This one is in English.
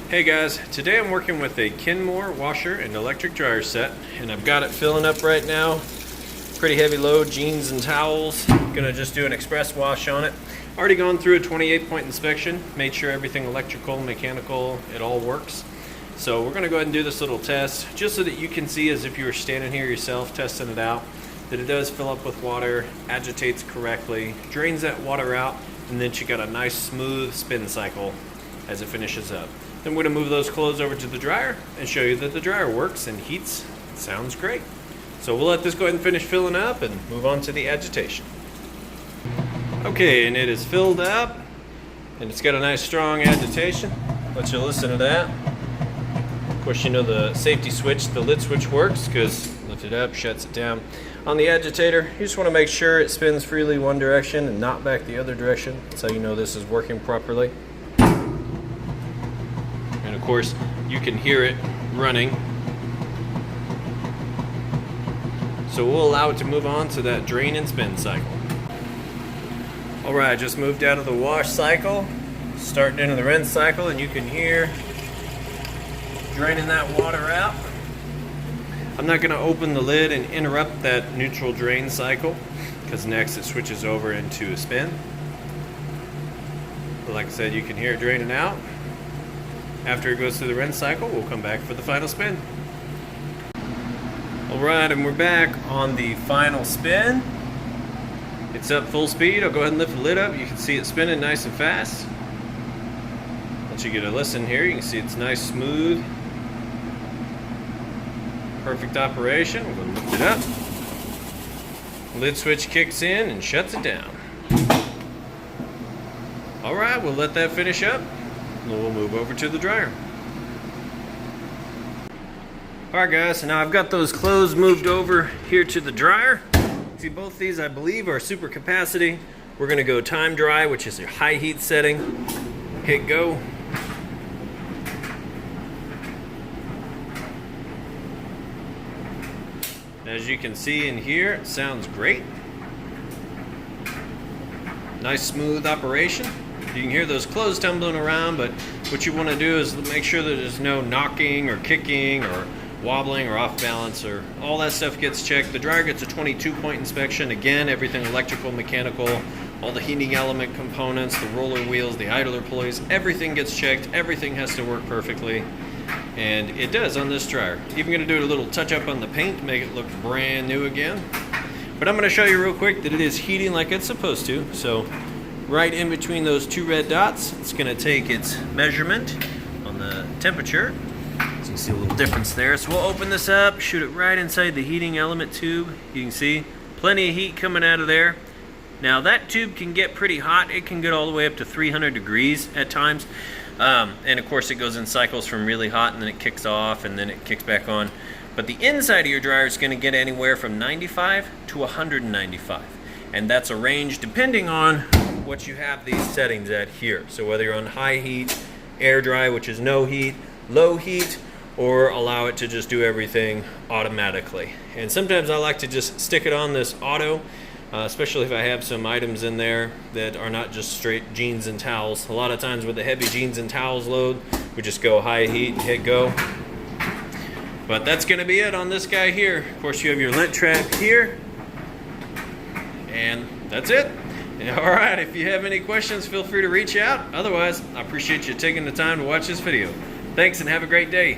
Hey guys, today I'm working with a Kenmore washer and electric dryer set, and I've got it filling up right now. Pretty heavy load, jeans and towels. Gonna just do an express wash on it. Already gone through a 28-point inspection, made sure everything electrical, mechanical, it all works. So we're gonna go ahead and do this little test, just so that you can see as if you were standing here yourself testing it out, that it does fill up with water, agitates correctly, drains that water out, and then you got a nice smooth spin cycle as it finishes up. Then we're going to move those clothes over to the dryer and show you that the dryer works and heats. Sounds great. So we'll let this go ahead and finish filling up and move on to the agitation. Okay, and it is filled up and it's got a nice strong agitation. Let you listen to that. Of course, you know the safety switch, the lid switch works because lift it up, shuts it down. On the agitator, you just want to make sure it spins freely one direction and not back the other direction. That's how you know this is working properly. And of course, you can hear it running. So we'll allow it to move on to that drain and spin cycle. All right, just moved out of the wash cycle, starting into the rinse cycle, and you can hear draining that water out. I'm not going to open the lid and interrupt that neutral drain cycle, because next it switches over into a spin. But like I said, you can hear it draining out. After it goes through the rinse cycle, we'll come back for the final spin. Alright, and we're back on the final spin. It's up full speed. I'll go ahead and lift the lid up. You can see it spinning nice and fast. Once you get a listen here, you can see it's nice, smooth, perfect operation. We're going to lift it up. Lid switch kicks in and shuts it down. Alright, we'll let that finish up. We'll move over to the dryer. Alright guys, so now I've got those clothes moved over here to the dryer. See, both these I believe are super capacity. We're going to go time dry, which is your high heat setting. Hit go. As you can see in here, it sounds great. Nice smooth operation. You can hear those clothes tumbling around, but what you want to do is make sure that there's no knocking or kicking or wobbling or off balance, or all that stuff gets checked. The dryer gets a 22-point inspection. Again, everything electrical, mechanical, all the heating element components, the roller wheels, the idler pulleys, everything gets checked. Everything has to work perfectly, and it does on this dryer. Even going to do a little touch up on the paint to make it look brand new again. But I'm going to show you real quick that it is heating like it's supposed to. So right in between those two red dots, it's going to take its measurement on the temperature. So you can see a little difference there. So we'll open this up, shoot it right inside the heating element tube. You can see plenty of heat coming out of there. Now that tube can get pretty hot. It can get all the way up to 300 degrees at times. And of course it goes in cycles from really hot and then it kicks off and then it kicks back on. But the inside of your dryer is going to get anywhere from 95 to 195. And that's a range depending on what you have these settings at here. So whether you're on high heat, air dry, which is no heat, low heat, or allow it to just do everything automatically. And sometimes I like to just stick it on this auto, especially if I have some items in there that are not just straight jeans and towels. A lot of times with the heavy jeans and towels load, we just go high heat and hit go. But that's going to be it on this guy here. Of course, you have your lint trap here, and that's it. All right, if you have any questions, feel free to reach out. Otherwise, I appreciate you taking the time to watch this video. Thanks and have a great day.